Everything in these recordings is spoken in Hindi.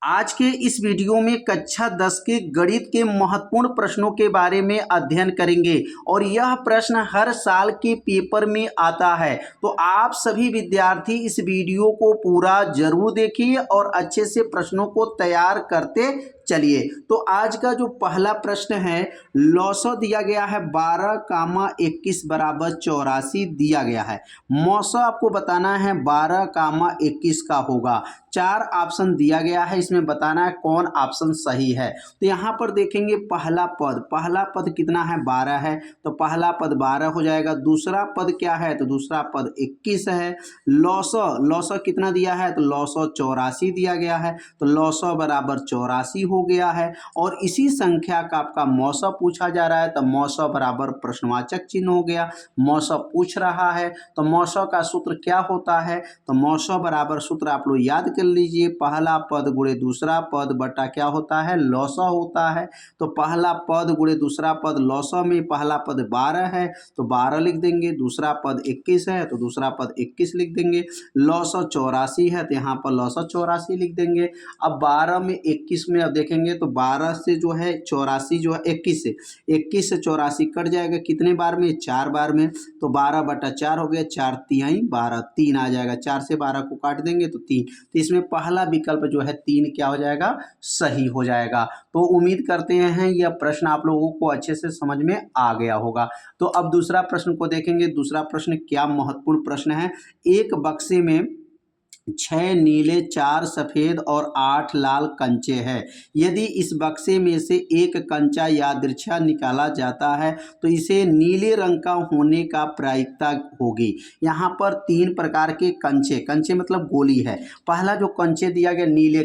आज के इस वीडियो में कक्षा 10 के गणित के महत्वपूर्ण प्रश्नों के बारे में अध्ययन करेंगे और यह प्रश्न हर साल के पेपर में आता है। तो आप सभी विद्यार्थी इस वीडियो को पूरा जरूर देखिए और अच्छे से प्रश्नों को तैयार करते चलिए। तो आज का जो पहला प्रश्न है, लॉसो दिया गया है 12, 21 बराबर 84 दिया गया है। मौसम आपको बताना है 12, 21 का होगा। 4 ऑप्शन दिया गया है, इसमें बताना है कौन ऑप्शन सही है। तो यहाँ पर देखेंगे पहला पद कितना है 12 है, तो पहला पद 12 हो जाएगा। दूसरा पद क्या है, तो दूसरा पद 21 है। लॉसो कितना दिया है, तो लॉसो 84 दिया गया है, तो लॉसो बराबर 84 हो गया है। और इसी संख्या का आपका मौसम पूछा जा रहा है, तो मौसम बराबर प्रश्नवाचक चिन्ह हो गया। मौसम पूछ रहा है तो मौसम का सूत्र क्या होता है, तो मौसम बराबर सूत्र आप लोग याद कर लीजिए, पहला पद गुणे दूसरा पद बटा क्या होता है, लॉसो होता है। तो पहला पद गुणे दूसरा पद, लॉसो में पहला पद 12 है तो 12 लिख देंगे, दूसरा पद 21 है तो दूसरा पद 21 लिख देंगे। लॉसो 84 है तो यहाँ पर लॉसो 84 लिख देंगे। अब 12 में 21 में अब देखेंगे तो 12 से जो है 84 जो है 21 से 84 कट जाएगा, कितने बार में, 4 बार में। तो 12/4 हो गया, 4 तिहाई 12, 3 आ जाएगा। 4 से 12 को काट देंगे तो 3। तो इसमें पहला विकल्प जो है 3 क्या हो जाएगा, सही हो जाएगा। तो उम्मीद करते हैं यह प्रश्न आप लोगों को अच्छे से समझ में आ गया होगा। तो अब दूसरा प्रश्न को देखेंगे। दूसरा प्रश्न क्या महत्वपूर्ण प्रश्न है। एक बक्से में 6 नीले, 4 सफेद और 8 लाल कंचे हैं। यदि इस बक्से में से एक कंचा यादृच्छा निकाला जाता है तो इसे नीले रंग का होने का प्रायिकता होगी। यहाँ पर 3 प्रकार के कंचे मतलब गोली है। पहला जो कंचे दिया गया नीले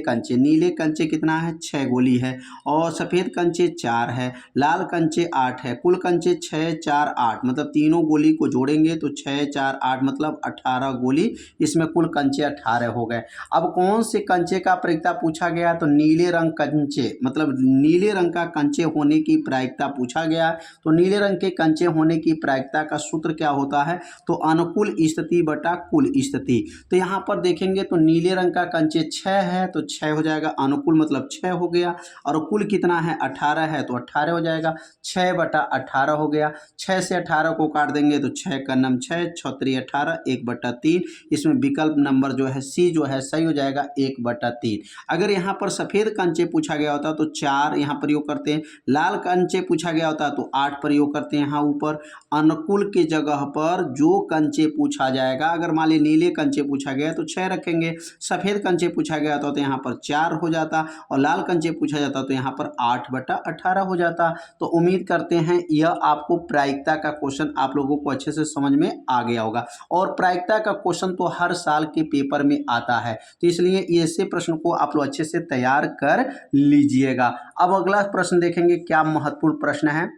कंचे कितना है, 6 गोली है। और सफ़ेद कंचे 4 है, लाल कंचे 8 है। कुल कंचे 6, 4, 8 मतलब तीनों गोली को जोड़ेंगे तो 6, 4, 8 मतलब 18 गोली। इसमें कुल कंचे 18 हो गए। अब कौन से कंचे का प्रायिकता पूछा गया, तो नीले रंग कंचे मतलब नीले रंग का कंचे होने की प्रायिकता पूछा गया। तो नीले रंग के कंचे होने की प्रायिकता का सूत्र क्या होता है, तो अनुकूल स्थिति बटा कुल स्थिति। तो यहाँ पर देखेंगे तो नीले रंग का कंचे 6 है तो 6 हो जाएगा, अनुकूल मतलब 6 हो गया। और कुल कितना है 18 है तो 18 हो जाएगा, 6/18 हो गया। 6 से 18 को काट देंगे तो 6 का नम 6, 6 18, 1/3। इसमें विकल्प नंबर जो है सी जो है सही हो जाएगा, 1/3। अगर यहाँ पर सफ़ेद कंचे पूछा गया होता तो 4 यहाँ प्रयोग करते हैं, लाल कंचे पूछा गया होता तो 8 प्रयोग करते हैं। यहाँ ऊपर अनुकूल के जगह पर जो कंचे पूछा जाएगा, अगर मान ली नीले कंचे पूछा गया तो 6 रखेंगे, सफ़ेद कंचे पूछा गया तो यहाँ पर 4 हो जाता, और लाल कंचे पूछा जाता तो यहाँ पर 8/18 हो जाता। तो उम्मीद करते हैं यह आपको प्रायिकता का क्वेश्चन आप लोगों को अच्छे से समझ में आ गया होगा। और प्रायिकता का क्वेश्चन तो हर साल के पेपर में आता है, तो इसलिए ऐसे प्रश्न को आप लोग अच्छे से तैयार कर लीजिएगा। अब अगला प्रश्न देखेंगे, क्या महत्वपूर्ण प्रश्न है।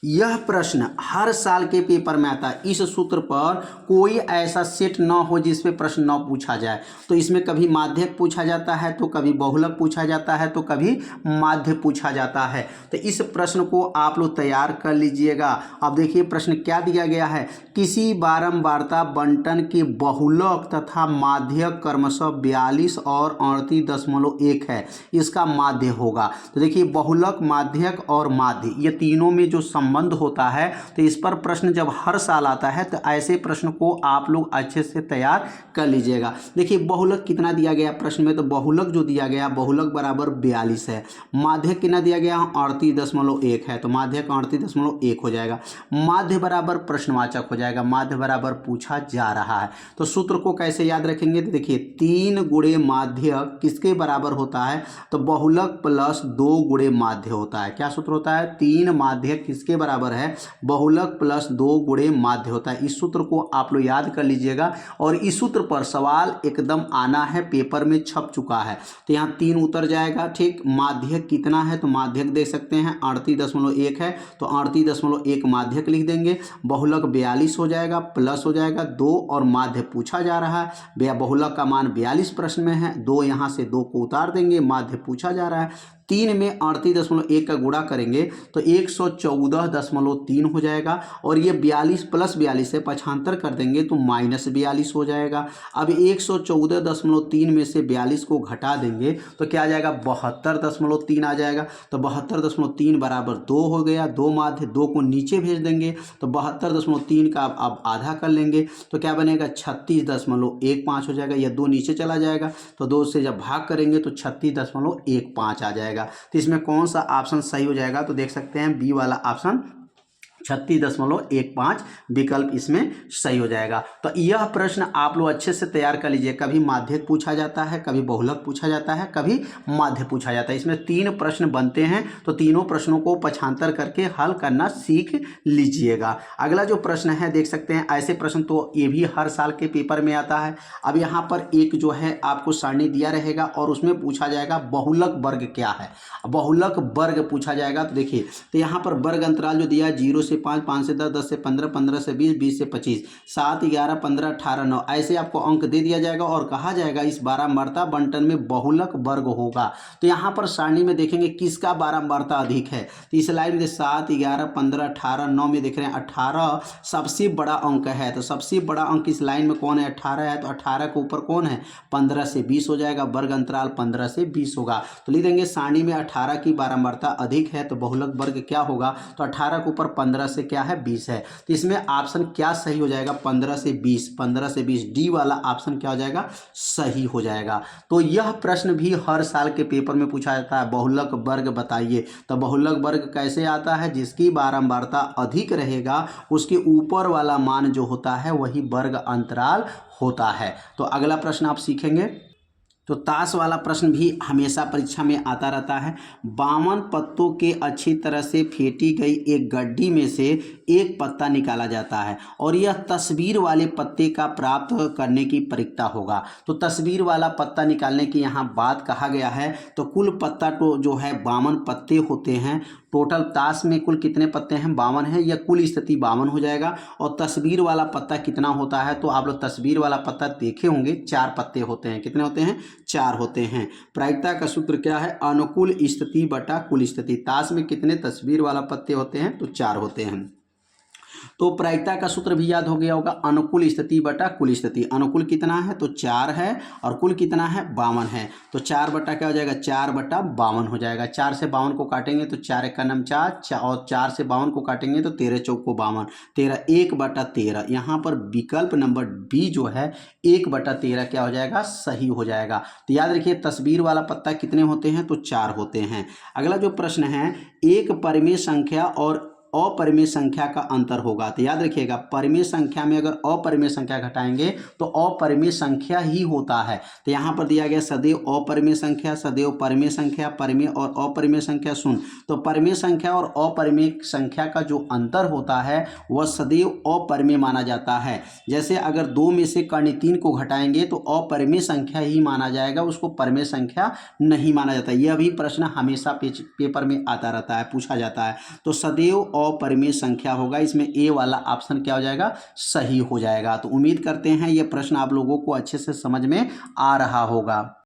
यह प्रश्न हर साल के पेपर में आता है। इस सूत्र पर कोई ऐसा सेट न हो जिसमें प्रश्न न पूछा जाए। तो इसमें कभी माध्यक पूछा जाता है, तो कभी बहुलक पूछा जाता है, तो कभी माध्य पूछा जाता है। तो इस प्रश्न को आप लोग तैयार कर लीजिएगा। अब देखिए प्रश्न क्या दिया गया है, किसी बारंबारता बंटन के बहुलक तथा माध्यक क्रमशः 42 और 38.1 है, इसका माध्य होगा। तो देखिए बहुलक, माध्यक और माध्य ये तीनों में जो संबंध होता है, तो इस पर प्रश्न जब हर साल आता है तो ऐसे प्रश्न को आप लोग अच्छे से तैयार कर लीजिएगा। देखिए बहुलक कितना दिया गया प्रश्न में, तो बहुलक जो दिया गया बहुलक बराबर 42 है। माध्यक कितना दिया गया 38.1 है, तो माध्यक 38.1 हो जाएगा। माध्य बराबर प्रश्नवाचक हो जाएगा, माध्य बराबर पूछा जा रहा है। तो सूत्र को कैसे याद रखेंगे, तो देखिए 3 गुणे माध्यक किसके बराबर होता है, तो बहुलक प्लस 2 गुणे माध्य होता है। क्या सूत्र होता है, 3 माध्यक किसके बराबर है, बहुलक प्लस 2 गुणे माध्य होता है। इस सूत्र को आप लोग याद कर लीजिएगा और इस सूत्र पर सवाल एकदम आना है, पेपर में छप चुका है। तो यहाँ 3 उतर जाएगा, ठीक। माध्यक कितना है, तो माध्यक देख सकते हैं 38.1 है, तो 38.1 माध्यक लिख देंगे। बहुलक 42 हो जाएगा, प्लस हो जाएगा 2 और माध्य पूछा जा रहा है। बहुलक का मान 42 प्रश्न में है, 2 यहाँ से 2 को उतार देंगे, माध्य पूछा जा रहा है। 3 में 38.1 का गुणा करेंगे तो 114.3 हो जाएगा। और ये 42 प्लस 42 है, पक्षांतर कर देंगे तो -42 हो जाएगा। अब 114.3 में से 42 को घटा देंगे तो क्या आ जाएगा, 72.3 आ जाएगा। तो 72.3 बराबर 2 हो गया, 2 माध्य 2 को नीचे भेज देंगे तो 72.3 का अब आधा कर लेंगे तो क्या बनेगा, 36.15 हो जाएगा। यह 2 नीचे चला जाएगा तो 2 से जब भाग करेंगे तो 36.15 आ जाएगा। तो इसमें कौन सा ऑप्शन सही हो जाएगा, तो देख सकते हैं बी वाला ऑप्शन 36.15 विकल्प इसमें सही हो जाएगा। तो यह प्रश्न आप लोग अच्छे से तैयार कर लीजिए। कभी माध्यक पूछा जाता है, कभी बहुलक पूछा जाता है, कभी माध्य पूछा जाता है। इसमें 3 प्रश्न बनते हैं तो तीनों प्रश्नों को पक्षांतर करके हल करना सीख लीजिएगा। अगला जो प्रश्न है देख सकते हैं, ऐसे प्रश्न तो ये भी हर साल के पेपर में आता है। अब यहाँ पर एक जो है आपको सारणी दिया रहेगा और उसमें पूछा जाएगा बहुलक वर्ग क्या है। बहुलक वर्ग पूछा जाएगा तो देखिए, तो यहाँ पर वर्ग अंतराल जो दिया है 0 से 5, 5 से 10, 10 से 15, 15 से 20, 20 से 25, 7, 11, 15, 18, 9 ऐसे आपको अंक दे दिया जाएगा और कहा जाएगा इस बारंबारता बंटन में बहुलक वर्ग होगा। तो यहाँ पर सारणी में देखेंगे किसका बारंबारता अधिक है। तो इस लाइन में 7, 11, 15, 18, 9 में देख रहे हैं 18 सबसे बड़ा अंक है। तो सबसे बड़ा अंक इस लाइन में कौन है, 18 है। तो 18 के ऊपर कौन है, 15 से 20 हो जाएगा। वर्ग अंतराल 15 से 20 होगा। तो लिख देंगे सारणी में 18 की बारंबारता अधिक है तो बहुलक वर्ग क्या होगा, तो 18 के ऊपर 15 से क्या है, 20 है। तो इसमें ऑप्शन क्या सही हो जाएगा, 15 से 20, 15 से 20 डी वाला ऑप्शन क्या हो जाएगा, सही हो जाएगा। तो यह प्रश्न भी हर साल के पेपर में पूछा जाता है, बहुलक वर्ग बताइए। तो बहुलक वर्ग कैसे आता है, जिसकी बारंबारता अधिक रहेगा उसके ऊपर वाला मान जो होता है वही वर्ग अंतराल होता है। तो अगला प्रश्न आप सीखेंगे। तो ताश वाला प्रश्न भी हमेशा परीक्षा में आता रहता है। 52 पत्तों के अच्छी तरह से फेंटी गई एक गड्डी में से एक पत्ता निकाला जाता है और यह तस्वीर वाले पत्ते का प्राप्त करने की प्रक्रिया होगा। तो तस्वीर वाला पत्ता निकालने की यहाँ बात कहा गया है। तो कुल पत्ता तो जो है 52 पत्ते होते हैं। टोटल ताश में कुल कितने पत्ते हैं, 52 है। यह कुल स्थिति 52 हो जाएगा। और तस्वीर वाला पत्ता कितना होता है, तो आप लोग तस्वीर वाला पत्ता देखे होंगे, 4 पत्ते होते हैं। कितने होते हैं, 4 होते हैं। प्रायिकता का सूत्र क्या है, अनुकूल स्थिति बटा कुल स्थिति। ताश में कितने तस्वीर वाला पत्ते होते हैं, तो 4 होते हैं। तो प्रायिकता का सूत्र भी याद हो गया होगा, अनुकूल स्थिति बटा कुल स्थिति। अनुकूल कितना है, तो 4 है और कुल कितना है, 52 है। तो 4 बटा क्या हो जाएगा, 4 बटा 52 हो जाएगा। 4 से 52 को काटेंगे तो 4 एक का नाम 4 और 4 से 52 को काटेंगे तो 13 चौक को 52, 13 1 बटा 13। यहाँ पर विकल्प नंबर बी जो है 1 बटा 13 क्या हो जाएगा, सही हो जाएगा। तो याद रखिए तस्वीर वाला पत्ता कितने होते हैं, तो 4 होते हैं। अगला जो प्रश्न है, एक परिमेय संख्या और अपरिमेय संख्या का अंतर होगा। तो याद रखिएगा परिमेय संख्या में अगर अपरिमेय संख्या घटाएंगे तो अपरिमेय संख्या ही होता है। तो यहाँ पर दिया गया सदैव अपरिमेय संख्या, सदैव परिमेय संख्या, परिमेय और अपरिमेय संख्या शून्य। तो परिमेय संख्या और अपरिमेय संख्या का जो अंतर होता है वह सदैव अपरिमेय माना जाता है। जैसे अगर 2 में से कर्ण 3 को घटाएंगे तो अपरिमेय संख्या ही माना जाएगा, उसको परिमेय संख्या नहीं माना जाता। यह भी प्रश्न हमेशा पेपर में आता रहता है, पूछा जाता है। तो सदैव अपरिमेय संख्या होगा। इसमें ए वाला ऑप्शन क्या हो जाएगा, सही हो जाएगा। तो उम्मीद करते हैं ये प्रश्न आप लोगों को अच्छे से समझ में आ रहा होगा।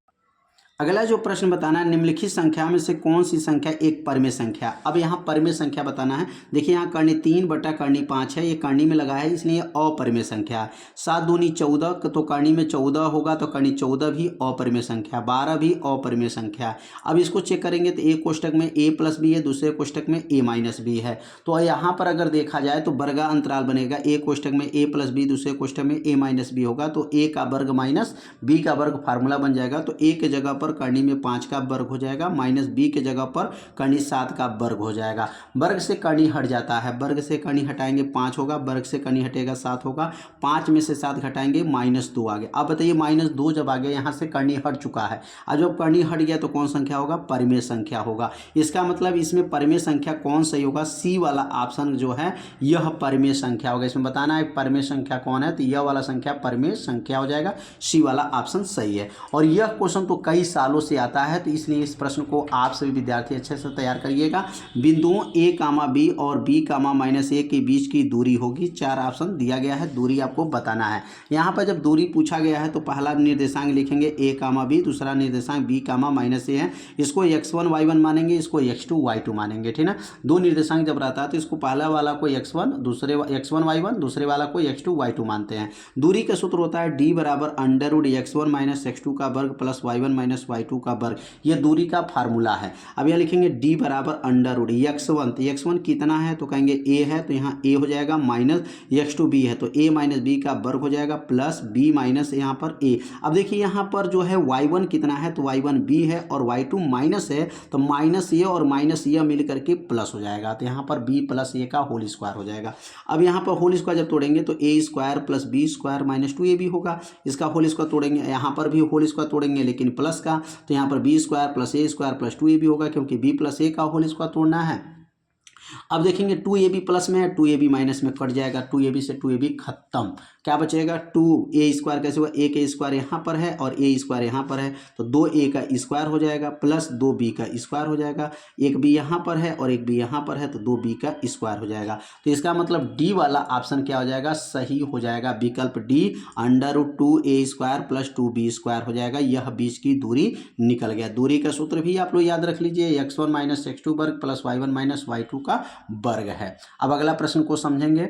अगला जो प्रश्न बताना है, निम्नलिखित संख्या में से कौन सी संख्या एक परिमेय संख्या। अब यहाँ परिमेय संख्या बताना है। देखिए यहाँ कर्णी 3 बटा कर्णी 5 है, ये कर्णी में लगा है इसलिए अपरिमेय संख्या है। 7 दूनी 14, तो कर्णी में 14 होगा तो कर्णी 14 भी अपरिमेय संख्या, 12 भी अपरिमेय संख्या। अब इसको चेक करेंगे तो एक कोष्टक में a प्लस बी है, दूसरे कोष्टक में a माइनस बी है। तो यहाँ पर अगर देखा जाए तो वर्गा अंतराल बनेगा, एक कोष्टक में a प्लस बी, दूसरे कोष्टक में a माइनस बी होगा। तो a का वर्ग माइनस b का वर्ग फार्मूला बन जाएगा। तो a के जगह पर कर्णी में 5 का वर्ग हो जाएगा, माइनस b के जगह पर कर्णी 7 का वर्ग हो जाएगा। वर्ग से कर्णी हट जाता है, वर्ग से कर्णी हटाएंगे 5 होगा, वर्ग से कर्णी हटेगा 7 होगा, 5 में से 7 घटाएंगे -2 आ गया। अब बताइए -2 जब आ गया, यहाँ से कर्णी हट चुका है। अब जब कर्णी हट गया तो कौन संख्या होगा, परिमेय संख्या होगा। इसका मतलब इसमें परिमेय संख्या कौन सही होगा, सी वाला ऑप्शन जो है यह परिमेय संख्या होगा। इसमें बताना है परिमेय संख्या कौन है, तो यह वाला संख्या परिमेय संख्या हो जाएगा, सी वाला ऑप्शन सही है। और यह क्वेश्चन तो कई सालों से आता है, तो इसलिए इस प्रश्न को आप सभी विद्यार्थी अच्छे से तैयार करिएगा। बिंदुओं a, b और b, -a के बीच की दूरी होगी। 4 ऑप्शन दिया गया है, दूरी आपको बताना है। यहाँ पर जब दूरी पूछा गया है तो पहला निर्देशांक लिखेंगे a, b, दूसरा निर्देशांक b, -a है। इसको x1 y1 मानेंगे, इसको x2 y2 मानेंगे, ठीक ना। दो निर्देशांक जब रहता है तो इसको पहला वाला को x1 y1, दूसरे वाला को x2 y2 मानते हैं। दूरी का सूत्र होता है d बराबर √x1 - x2 का वर्ग प्लस y1 - y2 का वर्ग। ये दूरी का फार्मूला है। अब यह लिखेंगे d बराबर √x1, तो x1 कितना है तो कहेंगे a है, तो यहाँ a हो जाएगा, माइनस x2 b है तो a - b का वर्ग हो जाएगा, प्लस b माइनस यहाँ पर a। अब देखिए यहाँ पर जो है y1 कितना है तो y1 b है और y2 माइनस है, तो माइनस ये और माइनस ये मिल करके प्लस हो जाएगा, तो यहाँ पर b प्लस a का होल स्क्वायर हो जाएगा। अब यहाँ पर होल स्क्वायर जब तोड़ेंगे तो a square plus b square minus 2ab होगा। इसका होल स्क्वायर तोड़ेंगे, यहाँ पर भी होल स्क्वायर तोड़ेंगे लेकिन प्लस का, तो यहाँ पर b square plus a square plus 2ab होगा, क्योंकि b प्लस a का होल स्क्वायर तोड़ना है। अब देखेंगे 2ab प्लस में है, 2ab माइनस में कट जाएगा, 2ab से 2ab खत्म, क्या बचेगा 2a स्क्वायर। कैसे हुआ, a का स्क्वायर यहाँ पर है और a स्क्वायर यहाँ पर है, तो 2a का स्क्वायर हो जाएगा प्लस 2b का स्क्वायर हो जाएगा। एक b यहाँ पर है और एक b यहाँ पर है, तो 2b का स्क्वायर हो जाएगा। तो इसका मतलब d वाला ऑप्शन क्या हो जाएगा, सही हो जाएगा। विकल्प d √2a square plus 2b square हो जाएगा। यह बीच की दूरी निकल गया। दूरी का सूत्र भी आप लोग याद रख लीजिए, x1 - x2 वर्ग प्लस y1 - y2 का वर्ग है। अब अगला प्रश्न को समझेंगे।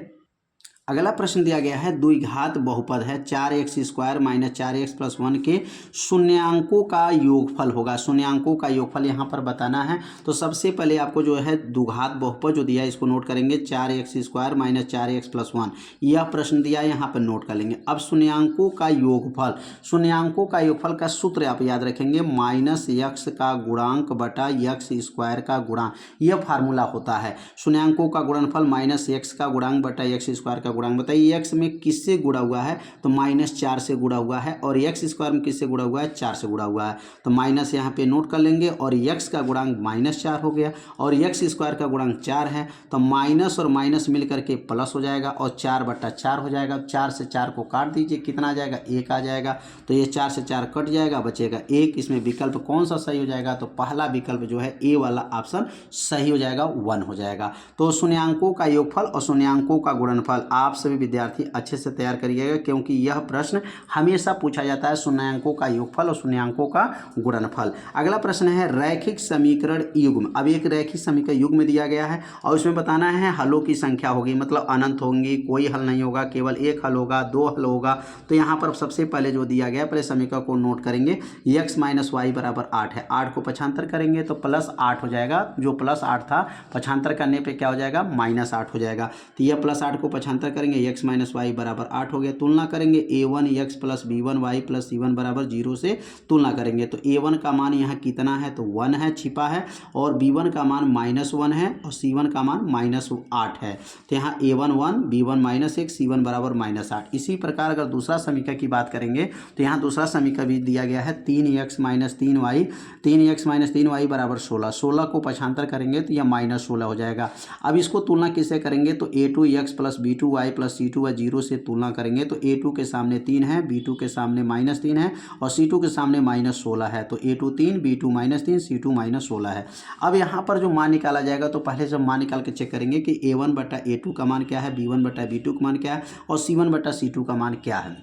अगला प्रश्न दिया गया है, द्विघात बहुपद है 4x² - 4x + 1 के शून्यांकों का योगफल होगा। शून्यांकों का योगफल यहाँ पर बताना है। तो सबसे पहले आपको जो है द्विघात बहुपद जो दिया है इसको नोट करेंगे, 4x² - 4x + 1, यह प्रश्न दिया है, यहाँ पर नोट कर लेंगे। अब शून्यांकों का योगफल, शून्यांकों का योगफल का सूत्र आप याद रखेंगे, -x का गुणांक बटा x² का गुणांक, यह फार्मूला होता है। शून्यांकों का गुणनफल -x का गुणांक बटा x² का गुणांक। बताइए x में किससे गुणा हुआ है तो -4 से गुणा हुआ है, और x² में किससे गुणा हुआ है, 4 से गुणा हुआ है, तो माइनस यहाँ पे नोट कर लेंगे। और x का गुणांक -4 हो गया और x² का गुणांक 4 है, तो माइनस और माइनस मिल करके प्लस हो जाएगा और 4/4 हो जाएगा। 4 से 4 को काट दीजिए, कितना आ जाएगा, 1 आ जाएगा। तो ये 4 से 4 कट जाएगा, बचेगा 1। इसमें विकल्प कौन सा सही हो जाएगा, तो पहला विकल्प जो है ए वाला ऑप्शन सही हो जाएगा, 1 हो जाएगा। तो शून्यांकों का योगफल और शून्यांकों का गुणनफल आप सभी विद्यार्थी अच्छे से तैयार करिएगा, क्योंकि यह प्रश्न हमेशा पूछा जाता है, शून्यांकों का योगफल और शून्यांकों का गुणनफल। अगला प्रश्न है रैखिक समीकरण युग्म। अब एक रैखिक समीकरण युग्म दिया गया है और उसमें बताना है हलों की संख्या होगी, मतलब अनंत होंगी, कोई हल नहीं होगा, केवल एक हल होगा, 2 हल होगा। तो यहाँ पर सबसे पहले जो दिया गया, पहले समीकरण को नोट करेंगे, x - y = 8 है, 8 को पक्षांतर करेंगे तो +8 हो जाएगा। जो +8 था पक्षांतर करने पे क्या हो जाएगा, -8 हो जाएगा। तो यह +8 को पक्षांतर करेंगे, x - y = 8 हो गया। तुलना करेंगे a1x + b1y + c1 = 0 से तुलना करेंगे, तो a1 का मान यहाँ कितना है तो 1 है, छिपा है, और b1 का मान -1 है और c1 का मान -8 है। तो यहाँ a1 1, b1 -1, c1 = -8। इसी प्रकार अगर दूसरा समीकरण की बात करेंगे तो यहाँ दूसरा समीकरण भी दिया गया है, 3x - 3y, 3x - 3y = 16। 16 को पक्षांतर करेंगे तो यह -16 हो जाएगा। अब इसको तुलना किससे करेंगे, तो a2x + b2y + c2y 0 से तुलना करेंगे, तो a2 के सामने 3 है, b2 के सामने -3 है और c2 के सामने -16 है, तो a2 3, b2 -3, c2 -16 है। अब यहाँ पर जो मान निकाला जाएगा, तो पहले जब मान निकाल के चेक करेंगे कि a1/a2 का मान क्या है, b1/b2 का मान क्या है और c1/c2 का मान क्या है।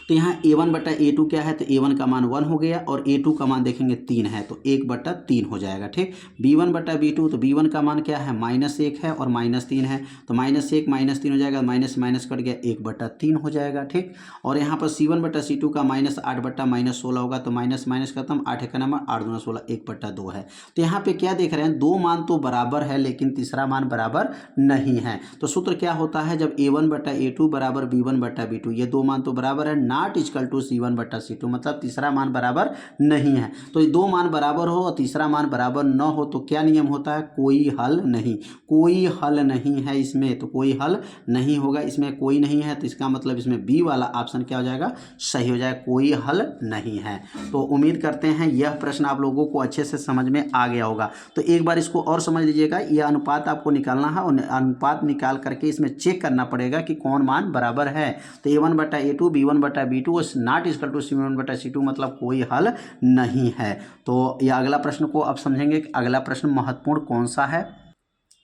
तो यहाँ a1/a2 क्या है, तो a1 का मान 1 हो गया और a2 का मान देखेंगे 3 है, तो 1/3 हो जाएगा। ठीक, b1/b2, तो b1 का मान क्या है, -1 है और -3 है, तो -1 -3 हो जाएगा, माइनस माइनस कट गया, 1/3 हो जाएगा। ठीक, और यहाँ पर c1/c2 का -8/-16 होगा, तो माइनस माइनस खत्म, 8 का नंबर 8 दूना 16, 1/2 है। तो यहाँ पे क्या देख रहे हैं, दो मान तो बराबर है लेकिन तीसरा मान बराबर नहीं है। तो सूत्र क्या होता है, जब a1/a2 = b1/b2, ये दो मान तो बराबर है, नॉट इक्वल टू c1/c2, मतलब तीसरा मान बराबर नहीं है। तो ये दो मान बराबर हो और तीसरा मान बराबर न हो तो क्या नियम होता है, कोई हल नहीं, कोई हल नहीं है इसमें, तो कोई हल नहीं होगा, इसमें कोई नहीं है, तो इसका मतलब इसमें बी वाला ऑप्शन क्या हो जाएगा, सही हो जाएगा, कोई हल नहीं है। तो उम्मीद करते हैं यह प्रश्न आप लोगों को अच्छे से समझ में आ गया होगा। तो एक बार इसको और समझ लीजिएगा, यह अनुपात आपको निकालना है और अनुपात निकाल करके इसमें चेक करना पड़ेगा कि कौन मान बराबर है। तो a1/a2, b1/b2 B2 is not equal to C1/C2 मतलब कोई हल नहीं है। तो ये अगला प्रश्न को अब समझेंगे कि अगला प्रश्न महत्वपूर्ण कौन सा है।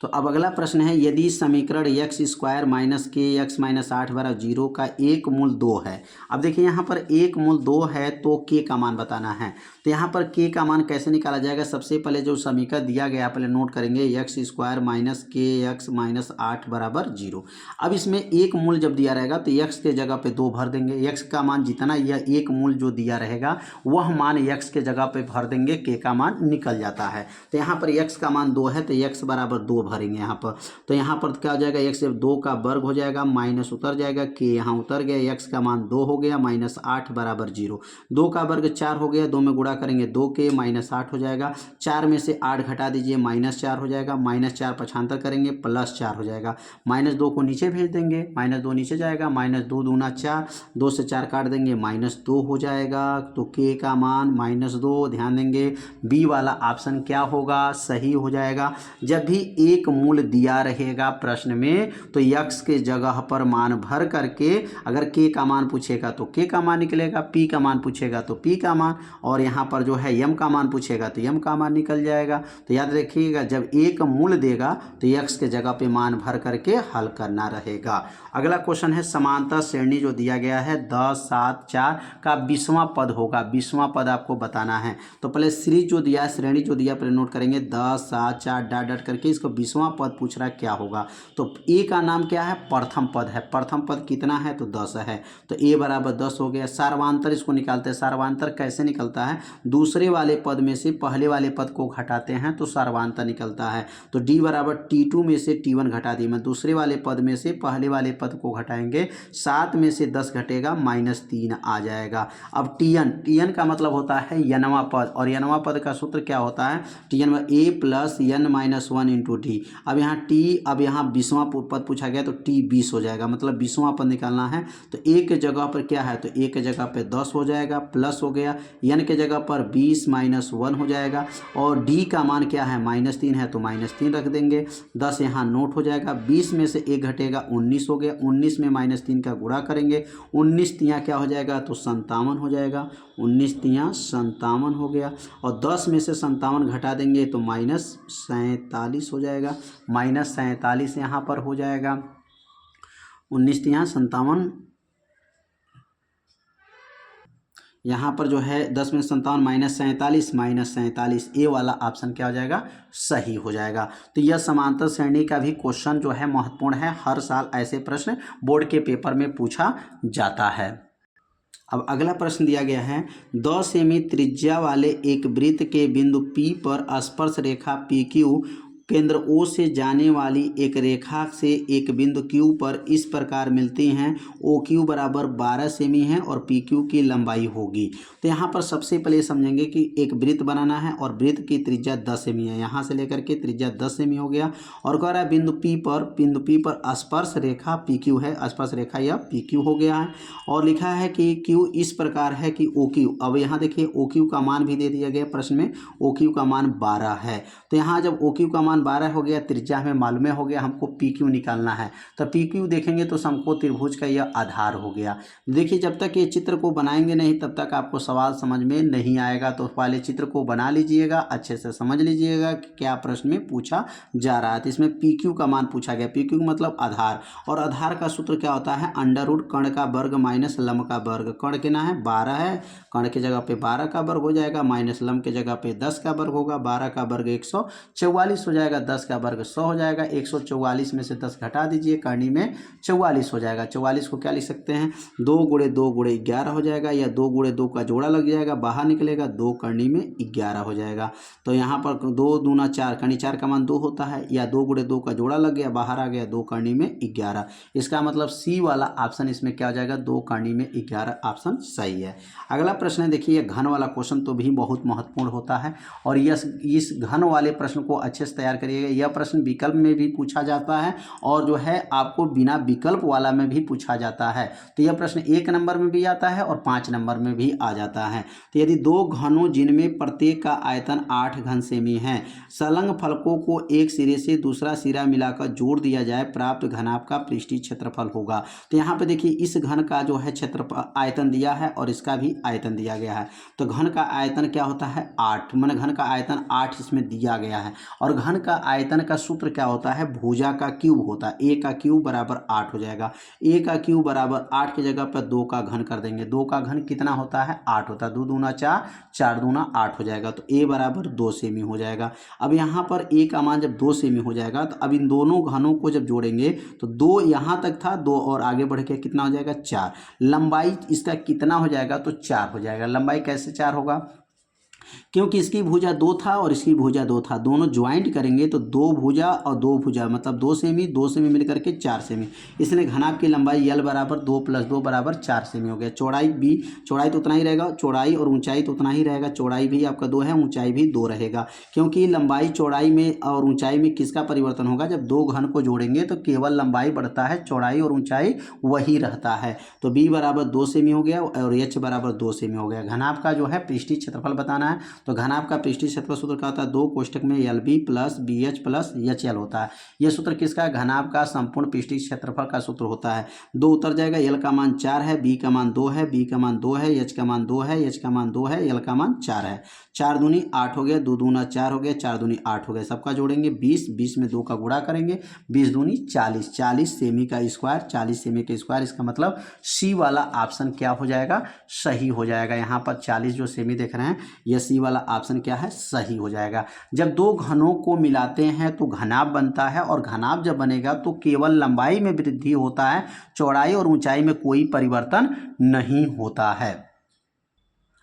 तो अब अगला प्रश्न है, यदि समीकरण x स्क्वायर माइनस के एक्स माइनस 8 बराबर 0 का एक मूल 2 है। अब देखिए यहाँ पर एक मूल 2 है तो k का मान बताना है। तो यहाँ पर k का मान कैसे निकाला जाएगा, सबसे पहले जो समीकरण दिया गया पहले नोट करेंगे, x स्क्वायर माइनस के एक्स माइनस 8 बराबर 0। अब इसमें एक मूल जब दिया रहेगा तो x के जगह पे 2 भर देंगे, x का मान जितना यह एक मूल जो दिया रहेगा वह मान x के जगह पे भर देंगे, k का मान निकल जाता है। तो यहाँ पर x का मान 2 है तो x बराबर 2 भरेंगे यहाँ पर। तो यहाँ पर क्या हो जाएगा, x जब 2 का वर्ग हो जाएगा माइनस उतर जाएगा, k यहाँ उतर गया, x का मान 2 हो गया माइनस 8 बराबर 0। 2 का वर्ग 4 हो गया, 2 में गुणा करेंगे 2k माइनस 8 हो जाएगा, 4 में से 8 घटा दीजिए माइनस 4 हो जाएगा, माइनस 4 पक्षांतर करेंगे प्लस 4 हो जाएगा, माइनस 2 को नीचे भेज देंगे, माइनस 2 नीचे जाएगा, माइनस 2 दूना 4, 2 से 4 काट देंगे माइनस 2 हो जाएगा। तो k का मान माइनस 2, ध्यान देंगे बी वाला ऑप्शन क्या होगा, सही हो जाएगा। जब भी एक मूल दिया रहेगा प्रश्न में तो x के जगह पर मान भर करके अगर k का मान पूछेगा तो k का मान निकलेगा, p का मान पूछेगा तो p का मान, और यहाँ पर जो है m का मान पूछेगा तो m का मान निकल जाएगा। तो याद रखिएगा जब एक मूल देगा तो x के जगह पे मान भर करके हल करना रहेगा। अगला क्वेश्चन है, समांतर श्रेणी जो दिया गया है 10 7 4 का 20वां पद होगा, 20वां पद आपको बताना है। तो पहले सीरीज जो दिया है, श्रेणी जो दिया पहले नोट करेंगे, 10 7 4 डॉट डॉट करके इसको 20वां पद पूछ रहा है क्या होगा। तो a का नाम क्या है, प्रथम पद है, प्रथम पद कितना है तो 10 है, तो a बराबर 10 हो गया। सार्वांतर इसको निकालते हैं, सार्वांतर कैसे निकलता है, दूसरे वाले पद में से पहले वाले पद को घटाते हैं तो सार्वांतर निकलता है। तो d बराबर t2 में से t1 घटा दी, मैं दूसरे वाले पद में से पहले वाले पद को घटाएंगे, 7 में से 10 घटेगा माइनस 3 आ जाएगा। अब tn का मतलब होता है यनवा पद, और यनवा पद का सूत्र क्या होता है, tn में a plus n minus 1 into D. अब यहाँ t, अब यहाँ 20वां पद पूछा गया तो t 20 हो जाएगा, मतलब 20वां पद निकालना है। तो a के जगह पर क्या है, तो a के जगह पे 10 हो जाएगा, प्लस हो गया, n के जगह पर 20 माइनस 1 हो जाएगा, और d का मान क्या है माइनस 3 है तो माइनस 3 रख देंगे, 10 यहाँ नोट हो जाएगा, 20 में से 1 घटेगा 19 हो गया, 19 में माइनस 3 का गुणा करेंगे, 19 तियाँ क्या हो जाएगा तो 57 हो जाएगा, 19 तियाँ 57 हो गया, और 10 में से 57 घटा देंगे तो माइनस 47 हो जाएगा, माइनस 47 यहाँ पर हो जाएगा, 19 तियाँ 57, यहाँ पर जो है 10 में 57 माइनस 47 ए वाला ऑप्शन क्या हो जाएगा, सही हो जाएगा। तो यह समांतर श्रेणी का भी क्वेश्चन जो है महत्वपूर्ण है, हर साल ऐसे प्रश्न बोर्ड के पेपर में पूछा जाता है। अब अगला प्रश्न दिया गया है, 10 सेमी त्रिज्या वाले एक वृत्त के बिंदु P पर स्पर्श रेखा PQ केंद्र O से जाने वाली एक रेखा से एक बिंदु Q पर इस प्रकार मिलती हैं, OQ बराबर 12 सेमी है और PQ की लंबाई होगी। तो यहाँ पर सबसे पहले समझेंगे कि एक वृत्त बनाना है और वृत्त की त्रिज्या 10 सेमी है, यहाँ से लेकर के त्रिज्या 10 सेमी हो गया, और कह रहा है बिंदु P पर स्पर्श रेखा PQ है, स्पर्श रेखा यह PQ हो गया है, और लिखा है कि Q इस प्रकार है कि OQ, अब यहाँ देखिए OQ का मान भी दे दिया गया प्रश्न में, OQ का मान 12 है। तो यहाँ जब OQ का मान 12 हो गया, त्रिज्या हमें मालूम हो गया, हमको PQ निकालना है, तो PQ देखेंगे तो समकोण त्रिभुज का यह आधार हो गया। देखिए जब तक ये चित्र को बनाएंगे नहीं तब तक आपको सवाल समझ में नहीं आएगा, तो पहले चित्र को बना लीजिएगा, अच्छे से समझ लीजिएगा कि क्या प्रश्न में पूछा जा रहा है। तो इसमें PQ का मान पूछा गया, PQ मतलब आधार, और आधार का सूत्र क्या होता है, अंडर रूट कर्ण का वर्ग माइनस लंब का वर्ग। कर्ण कितना है 12 है, कर्ण के जगह पे 12 का वर्ग हो जाएगा, माइनस लंब के जगह पे 10 का वर्ग होगा, 12 का वर्ग 144 हो जाएगा, 10 का वर्ग 100 हो जाएगा, 144 में से 10 घटा दीजिए, करनी में 44 हो जाएगा। 44 को क्या लिख सकते हैं, 2 गुणे 2 गुणे 11 हो जाएगा, या 2 गुणे 2 का जोड़ा लग जाएगा, बाहर निकलेगा, 2 करनी में 11 हो जाएगा। तो यहाँ पर 2 दूना 4, करनी 4 का मान 2 होता है, या 2 गुणे 2 का जोड़ा लग गया, बाहर आ गया, 2 करनी में 11। इसका मतलब सी वाला ऑप्शन इसमें क्या हो जाएगा, 2 करनी में 11 ऑप्शन सही है। अगला प्रश्न है, देखिए घन वाला क्वेश्चन तो भी बहुत महत्वपूर्ण होता है, और इस घन वाले प्रश्न को अच्छे से तैयार तैयार करिएगा। यह प्रश्न विकल्प में भी पूछा जाता है और जो है आपको बिना विकल्प वाला में भी पूछा जाता है। तो यह प्रश्न 1 नंबर में भी आता है और 5 नंबर में भी आ जाता है। तो यदि दो घनों जिनमें प्रत्येक का आयतन 8 घन सेमी है, संलग्न फलकों को एक सिरे से दूसरा सिरा मिलाकर जोड़ दिया जाए, प्राप्त घनाभ का पृष्ठीय क्षेत्रफल होगा। तो यहाँ पे देखिए इस घन का जो है क्षेत्रफल आयतन दिया है और इसका भी आयतन दिया गया है। तो घन का आयतन क्या होता है 8, माने घन का आयतन 8 इसमें दिया गया है। और घन का आयतन का सूत्र क्या होता है, भुजा का क्यूब होता है। a का क्यूब बराबर 8 हो जाएगा। a का क्यूब बराबर 8 की जगह पर 2 का घन कर देंगे। 2 का घन कितना होता है 8 होता है। 2 दूना 4, 4 दूना 8 हो जाएगा। तो a बराबर 2 सेमी हो जाएगा। अब यहाँ पर a का मान जब 2 सेमी हो जाएगा तो अब इन दोनों घनों को जब जोड़ेंगे तो 2 यहाँ तक था, 2 और आगे बढ़ के कितना हो जाएगा 4। लंबाई इसका कितना हो जाएगा तो 4 हो जाएगा। लंबाई कैसे 4 होगा, क्योंकि इसकी भुजा 2 था और इसकी भुजा 2 था, दोनों ज्वाइंट करेंगे तो 2 भुजा और 2 भुजा मतलब 2 सेमी, 2 सेमी मिलकर के 4 सेमी। इसलिए घनाभ की लंबाई L बराबर 2 + 2 बराबर 4 सेमी हो गया। चौड़ाई भी, चौड़ाई तो उतना ही रहेगा, चौड़ाई और ऊंचाई तो उतना ही रहेगा। चौड़ाई भी आपका 2 है, ऊंचाई भी 2 रहेगा, क्योंकि लंबाई चौड़ाई में और ऊंचाई में किसका परिवर्तन होगा, जब दो घन को जोड़ेंगे तो केवल लंबाई बढ़ता है, चौड़ाई और ऊंचाई वही रहता है। तो b बराबर 2 सेमी हो गया और h बराबर 2 सेमी हो गया। घनाभ का जो है पृष्ठीय क्षेत्रफल बताना है। तो घनाभ का पृष्ठीय क्षेत्रफल सूत्र क्या होता है, 2 कोष्ठक में LB + BH + HL होता है। यह सूत्र किसका है, घनाभ का संपूर्ण पृष्ठीय क्षेत्रफल का सूत्र होता है। 2 उतर जाएगा, L का मान 4 है, B का मान 2 है, B का मान 2 है, H का मान 2 है, H का मान 2 है, L का मान 4 है। 4 दूनी 8 हो गया, 2 दूना 4 हो गया, 4 दूनी 8 हो गया। सबका जोड़ेंगे 20, 20 में 2 का गुणा करेंगे, 20 दूनी 40, 40 सेमी का स्क्वायर, 40 सेमी का स्क्वायर। इसका मतलब सी वाला ऑप्शन क्या हो जाएगा, सही हो जाएगा। यहाँ पर 40 जो सेमी देख रहे हैं, यह सी वाला ऑप्शन क्या है, सही हो जाएगा। जब दो घनों को मिलाते हैं तो घनाभ बनता है और घनाभ जब बनेगा तो केवल लंबाई में वृद्धि होता है, चौड़ाई और ऊंचाई में कोई परिवर्तन नहीं होता है।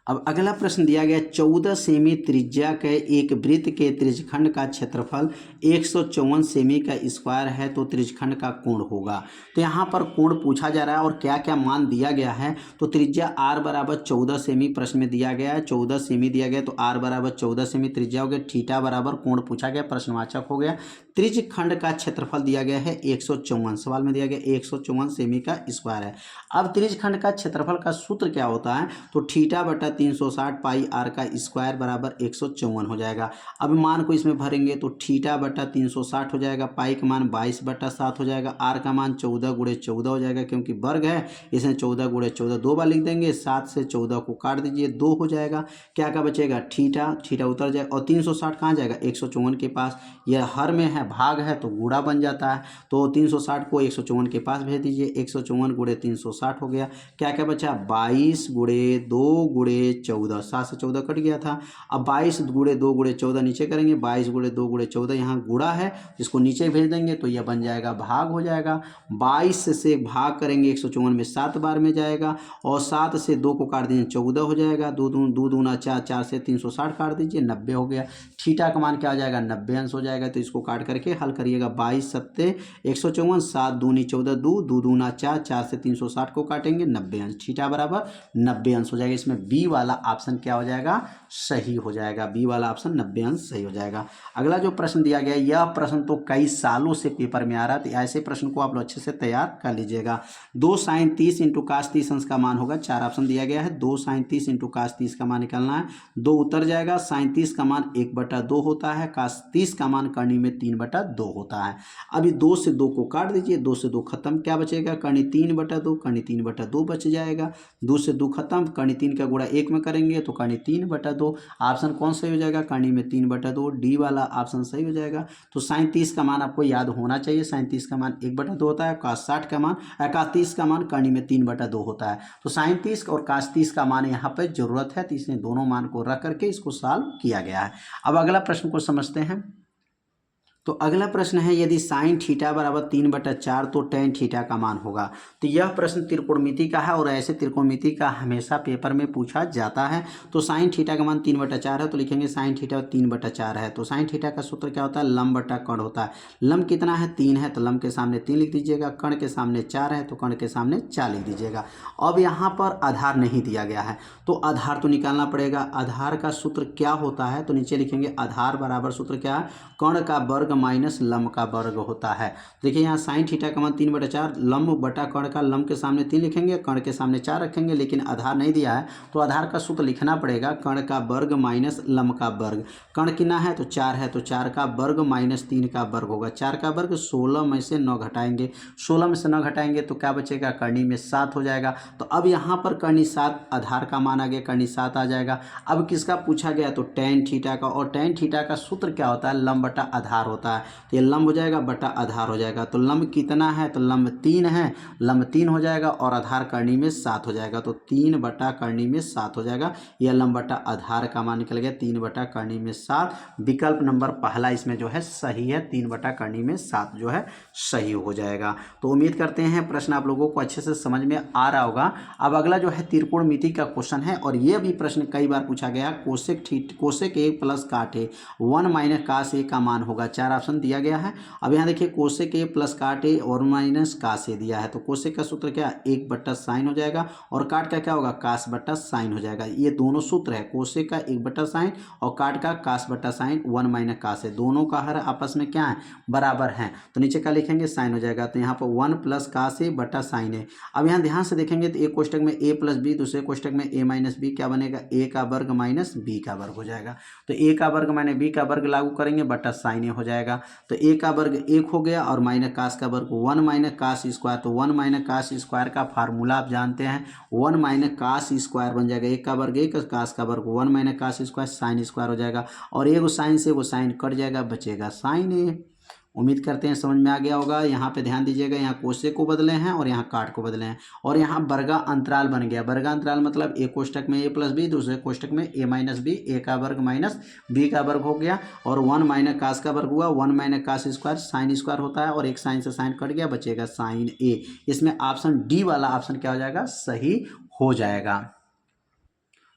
अब अगला प्रश्न दिया गया, 14 सेमी त्रिज्या के एक वृत्त के त्रिज्यखंड का क्षेत्रफल 154 सेमी का स्क्वायर है, तो त्रिज्यखंड का कोण होगा। तो यहाँ पर कोण पूछा जा रहा है और क्या क्या मान दिया गया है। तो त्रिज्या r बराबर 14 सेमी प्रश्न में दिया गया है, 14 सेमी दिया गया, तो r बराबर 14 सेमी त्रिज्या हो गया। थीटा बराबर कोण पूछा गया, प्रश्नवाचक हो गया। त्रिज्यखंड का क्षेत्रफल दिया गया है 154, सवाल में दिया गया 154 सेमी का स्क्वायर है। अब त्रिज्यखंड का क्षेत्रफल का सूत्र क्या होता है, तो थीटा बटा 360 पाई r का स्क्वायर बराबर 154 हो जाएगा। अब मान को इसमें भरेंगे तो थीटा बटा 360 हो जाएगा, पाई का मान 22/7 हो जाएगा, r का मान 14 × 14 हो जाएगा, क्योंकि वर्ग है इसमें 14 × 14 2 बार लिख देंगे, 7 से 14 को काट दीजिए, 2 हो जाएगा। क्या क्या बचेगा, थीटा उतर जाएगा और 360 कहाँ जाएगा 154 के पास। यह हर में है, भाग है तो गुणा बन जाता है, तो 360 को 154 के पास भेज दीजिए, 154 × 360 हो गया। क्या क्या बचा, 22 × 2 × 14, 7 से 14 कट गया था। अब 22 × 2 × 14 नीचे करेंगे, 22 × 2 × 14 यहाँ गुणा है, इसको नीचे भेज देंगे तो यह बन जाएगा भाग हो जाएगा। 22 से भाग करेंगे 154 में 7 बार में जाएगा और 7 से 2 को काट दीजिए 14 हो जाएगा, 2 दूना 4, 4 से 360 काट दीजिए 90 हो गया। थीटा का मान क्या आ जाएगा 90 अंश हो जाएगा। तो इसको काट करके हल करिएगा, 22 सत्ते 154, 7 दूनी 14, 2 दूना 4, 4 से 360 को काटेंगे 90 अंश, थीटा बराबर 90 अंश हो जाएगा। इसमें बी वाला ऑप्शन क्या हो जाएगा, सही हो जाएगा। बी वाला ऑप्शन 90 अंश सही हो जाएगा। अगला जो प्रश्न दिया गया, यह प्रश्न तो कई सालों से पेपर में आ रहा है, तो ऐसे प्रश्न को आप लोग अच्छे से तैयार कर लीजिएगा। 2 sin 30 × cos 30 अंश का मान होगा, 4 ऑप्शन दिया गया है। 2 sin 30 × cos 30 का मान निकालना है, 2 उतर जाएगा। sin 30 का मान 1/2 होता है, cos 30 का मान करनी में 3/2 होता है। अभी 2 से 2 को काट दीजिए, 2 से 2 खत्म, क्या बचेगा करनी 3/2, करनी 3/2 बच जाएगा। 2 से 2 खत्म, करनी 3 का गुणा 1 में करेंगे तो करनी 3/2। ऑप्शन कौन सही हो जाएगा, करनी में 3/2, डी वाला ऑप्शन सही हो जाएगा। तो sin 30 का मान आपको याद होना चाहिए, sin 30 का मान 1/2 होता है, cos 30 का मान करनी में 3/2 होता है। तो sin 30 और cos 30 का मान यहाँ पर जरूरत है, तो इसने दोनों मान को रख करके इसको सॉल्व किया गया है। अब अगला प्रश्न को समझते हैं। तो अगला प्रश्न है यदि साइन थीटा बराबर 3/4 तो टेन थीटा का मान होगा। तो यह प्रश्न त्रिकोणमिति का है और ऐसे त्रिकोणमिति का हमेशा पेपर में पूछा जाता है। तो साइन थीटा का मान 3/4 है तो लिखेंगे साइन थीटा 3/4 है। तो साइन थीटा का सूत्र क्या होता है, लंब बटा कर्ण होता है। लंब कितना है, 3 है तो लंब के सामने 3 लिख दीजिएगा, कर्ण के सामने 4 है तो कर्ण के सामने 4 लिख दीजिएगा। अब यहाँ पर आधार नहीं दिया गया है तो आधार तो निकालना पड़ेगा। आधार का सूत्र क्या होता है, तो नीचे लिखेंगे आधार बराबर सूत्र क्या है, कर्ण का वर्ग माइनस लंब का वर्ग होता है। देखिए यहाँ साइन थीटा का मान 3/4, लंब बटा कर्ण का, लंब के सामने 3 लिखेंगे, कर्ण के सामने 4 रखेंगे, लेकिन आधार नहीं दिया है तो आधार का सूत्र लिखना पड़ेगा कर्ण का वर्ग माइनस लंब का वर्ग। कर्ण कितना है तो 4 है तो 4 का वर्ग माइनस 3 का वर्ग होगा। 4 का वर्ग 16 में से 9 घटाएंगे, 16 में से 9 घटाएंगे तो क्या बचेगा, कर्णी में 7 हो जाएगा। तो अब यहाँ पर कर्णी 7 आधार का मान आ गया, कर्णी 7 आ जाएगा। अब किसका पूछा गया तो टेन थीटा का, और टेन थीटा का सूत्र क्या होता है, लंब बटा आधार होता है। तो ये लंब हो जाएगा बटा आधार हो जाएगा। तो लंब कितना है तो लंब 3 है, लंब 3 हो जाएगा और आधार कर्णी में 7 हो जाएगा। तो 3 बटा कर्णी में 7 हो जाएगा। यह लंब बटा आधार का मान निकल गया 3 बटा कर्णी में 7। विकल्प नंबर पहला इसमें जो है सही है, 3 बटा कर्णी में 7 जो है सही हो जाएगा। तो उम्मीद करते हैं प्रश्न आप लोगों को अच्छे से समझ में आ रहा होगा। अब अगला जो है त्रिकोणमिति का क्वेश्चन है और यह भी प्रश्न कई बार पूछा गया। कोसेक ए प्लस काट ए 1 माइनस कास ए का मान होगा। 4 ऑप्शन दिया गया है। अब यहाँ देखिए कोसेक ए प्लस काट ए और माइनस कास ए दिया है। तो कोसेक का सूत्र क्या, 1 बट्टा साइन हो जाएगा और काट का क्या होगा, कास बट्टा साइन हो जाएगा। ये दोनों सूत्र है, कोसेक का 1 बट्टा साइन और काट का कास बट्टा साइन 1 माइनस कास है। दोनों का हर आपस में क्या है, बराबर है। तो नीचे का लिखेंगे साइन हो जाएगा। तो यहाँ पर 1 प्लस कास ए बट्टा साइन है। अब यहाँ ध्यान से देखेंगे तो एक कोष्टक में ए प्लस बी, दूसरे कोष्टक में ए माइनस बी, क्या बनेगा, ए का वर्ग माइनस बी का वर्ग हो जाएगा। तो ए का वर्ग माइनस बी का वर्ग लागू करेंगे बटा साइन ए हो जाएगा। तो ए का वर्ग 1 हो गया और माइनस कास का वर्ग 1 माइनस कास स्क्वायर। तो 1 माइनस कास स्क्वायर का फार्मूला आप जानते हैं, 1 माइनस कास स्क्वायर बन जाएगा, एक का वर्ग 1, कास का वर्ग 1 minus cos square sine square हो जाएगा और एगो साइन से वो साइन कट जाएगा, बचेगा साइन ए। उम्मीद करते हैं समझ में आ गया होगा। यहाँ पे ध्यान दीजिएगा, यहाँ कोसेक को बदले हैं और यहाँ काट को बदले हैं और यहाँ वर्गा अंतराल बन गया। वर्गा अंतराल मतलब एक कोष्टक में ए प्लस बी, दूसरे कोष्टक में ए माइनस बी, ए का वर्ग माइनस बी का वर्ग हो गया और 1 माइनस कास का वर्ग हुआ, 1 minus cos square sine square होता है और एक साइन से साइन कट गया, बचेगा साइन ए। इसमें ऑप्शन डी वाला ऑप्शन क्या हो जाएगा, सही हो जाएगा।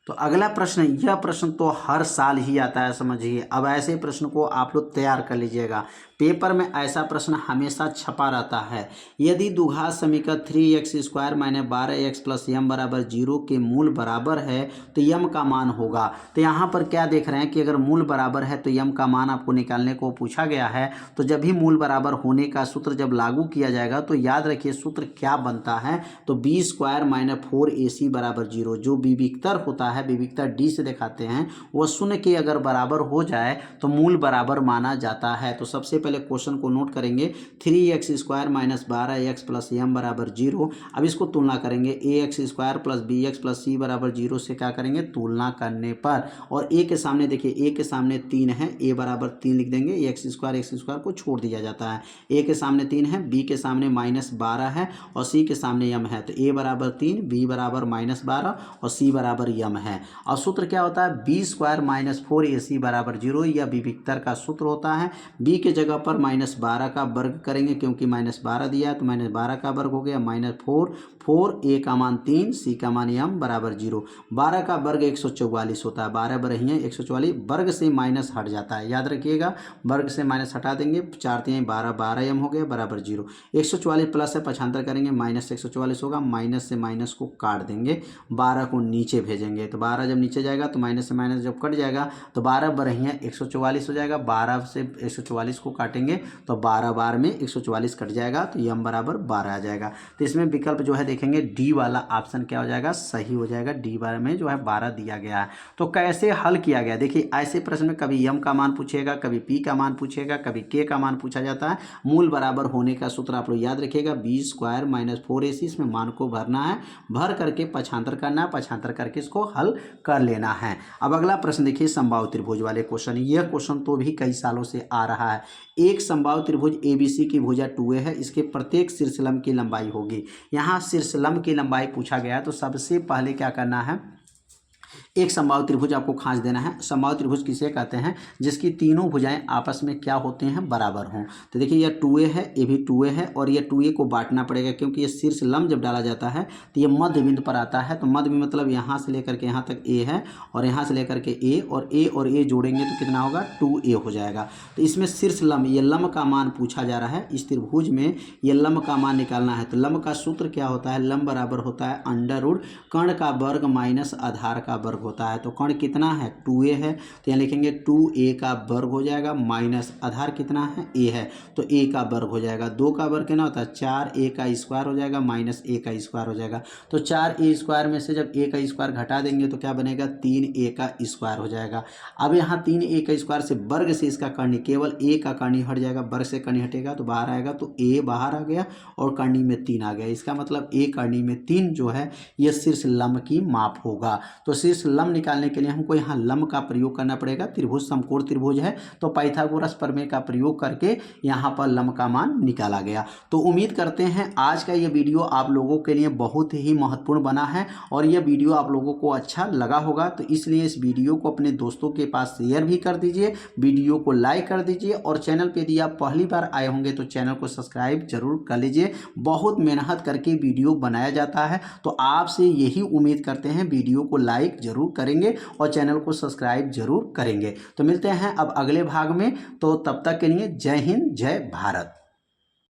तो अगला प्रश्न, यह प्रश्न तो हर साल ही आता है समझिए। अब ऐसे प्रश्न को आप लोग तैयार कर लीजिएगा, पेपर में ऐसा प्रश्न हमेशा छपा रहता है। यदि द्विघात समीकरण 3x square minus 12x plus यम बराबर 0 के मूल बराबर है तो यम का मान होगा। तो यहाँ पर क्या देख रहे हैं कि अगर मूल बराबर है तो यम का मान आपको निकालने को पूछा गया है। तो जब भी मूल बराबर होने का सूत्र जब लागू किया जाएगा तो याद रखिए सूत्र क्या बनता है, तो बी स्क्वायर माइनस 4ac बराबर 0। जो विविक्तर होता है, विविक्तर डी से दिखाते हैं, वह शून्य के अगर बराबर हो जाए तो मूल बराबर माना जाता है। तो सबसे पहले क्वेश्चन को नोट करेंगे, 3x square minus 12x plus M बराबर 0। अब इसको तुलना करेंगे, ax square plus bx plus c बराबर 0 से क्या करेंगे, तुलना करने पर, और a के सामने देखिए, a के सामने 3 है, a बराबर 3 लिख देंगे, x स्क्वायर को छोड़ दिया जाता है। a के सामने 3 है, b के सामने माइनस 12 है और c के सामने यम है। तो a बराबर 3, b बराबर माइनस 12 और c बराबर यम है। और सूत्र क्या होता है, b स्क्वायर माइनस 4ac बराबर 0, यह विविक्तर का सूत्र होता है। b के जगह पर माइनस 12 का वर्ग करेंगे क्योंकि माइनस 12 दिया है, तो माइनस 12 का वर्ग हो गया माइनस 4, a का मान 3, c का मान यम बराबर 0। 12 का वर्ग 144 होता है, 12 बरही है 144, वर्ग से माइनस हट जाता है, याद रखिएगा, वर्ग से माइनस हटा देंगे, 4 3 12, 12 यम हो गया बराबर 0। 144 प्लस है, पक्षांतर करेंगे माइनस 144 होगा, माइनस से माइनस को काट देंगे, 12 को नीचे भेजेंगे। तो 12 जब नीचे जाएगा तो माइनस से माइनस जब कट जाएगा तो 12 बरहियाँ 144 हो जाएगा, 12 से 144 को काटेंगे तो 12 बार में 144 कट जाएगा, तो यम बराबर 12 आ जाएगा। तो इसमें विकल्प जो है देखेंगे डी वाला ऑप्शन क्या हो जाएगा, सही हो जाएगा। डी बार में जो है 12 दिया गया है। तो कैसे हल किया गया, देखिए ऐसे प्रश्न में कभी यम का मान पूछेगा, कभी पी का मान पूछेगा, कभी के का मान पूछा जाता है। मूल बराबर होने का सूत्र आप लोग याद रखिएगा, बी स्क्वायर माइनस 4ac, इसमें मान को भरना है, भर करके पक्षांतर करना है, पक्षांतर करके इसको हल कर लेना है। अब अगला प्रश्न देखिए, समबाहु त्रिभुज वाले क्वेश्चन। यह क्वेश्चन तो भी कई सालों से आ रहा है। एक समबाहु त्रिभुज ABC की भुजा 2a है, इसके प्रत्येक शीर्षलंब की लंबाई होगी। यहाँ शीर्षलंब की लंबाई पूछा गया, तो सबसे पहले क्या करना है, एक समबाहु त्रिभुज आपको खांच देना है। समबाहु त्रिभुज किसे कहते हैं? जिसकी तीनों भुजाएं आपस में क्या होते हैं? बराबर हों। तो देखिए यह 2a है, ये भी 2a है और ये 2a को बांटना पड़ेगा क्योंकि ये शीर्ष लंब जब डाला जाता है तो ये मध्य बिंदु पर आता है। तो मध्य बिंदु मतलब यहाँ से लेकर के यहाँ तक a है और यहाँ से लेकर के a और a जोड़ेंगे तो कितना होगा? 2a हो जाएगा। तो इसमें शीर्ष लंब, ये लंब का मान पूछा जा रहा है। इस त्रिभुज में ये लंब का मान निकालना है। तो लंब का सूत्र क्या होता है? लंब बराबर होता है अंडर रूट कर्ण का वर्ग माइनस आधार का वर्ग होता है। तो कर्ण कितना है? 2a है, तो यहाँ लिखेंगे 2a का वर्ग हो जाएगा माइनस आधार कितना है? a है, तो a का वर्ग हो जाएगा। 2 का वर्ग कितना होता है? 4a का स्क्वायर हो जाएगा माइनस a का स्क्वायर हो जाएगा। तो 4a स्क्वायर में से जब a का स्क्वायर घटा देंगे तो क्या बनेगा? 3a का स्क्वायर हो जाएगा। अब यहाँ 3a का स्क्वायर से वर्ग से इसका करनी, केवल a का करनी हट जाएगा, वर्ग से करनी हटेगा तो बाहर आएगा, तो a बाहर आ गया और करनी में 3 आ गया। इसका मतलब a करनी में 3 जो है यह शीर्ष लंब की माप होगा। तो शीर्ष लंब निकालने के लिए हमको यहाँ लंब का प्रयोग करना पड़ेगा। त्रिभुज समकोण त्रिभुज है तो पाइथागोरस प्रमेय का प्रयोग करके यहाँ पर लंब का मान निकाला गया। तो उम्मीद करते हैं आज का ये वीडियो आप लोगों के लिए बहुत ही महत्वपूर्ण बना है और यह वीडियो आप लोगों को अच्छा लगा होगा। तो इसलिए इस वीडियो को अपने दोस्तों के पास शेयर भी कर दीजिए, वीडियो को लाइक कर दीजिए और चैनल पर यदि आप पहली बार आए होंगे तो चैनल को सब्सक्राइब जरूर कर लीजिए। बहुत मेहनत करके वीडियो बनाया जाता है तो आपसे यही उम्मीद करते हैं वीडियो को लाइक जरूर करेंगे और चैनल को सब्सक्राइब जरूर करेंगे। तो मिलते हैं अब अगले भाग में, तो तब तक के लिए जय हिंद जय भारत।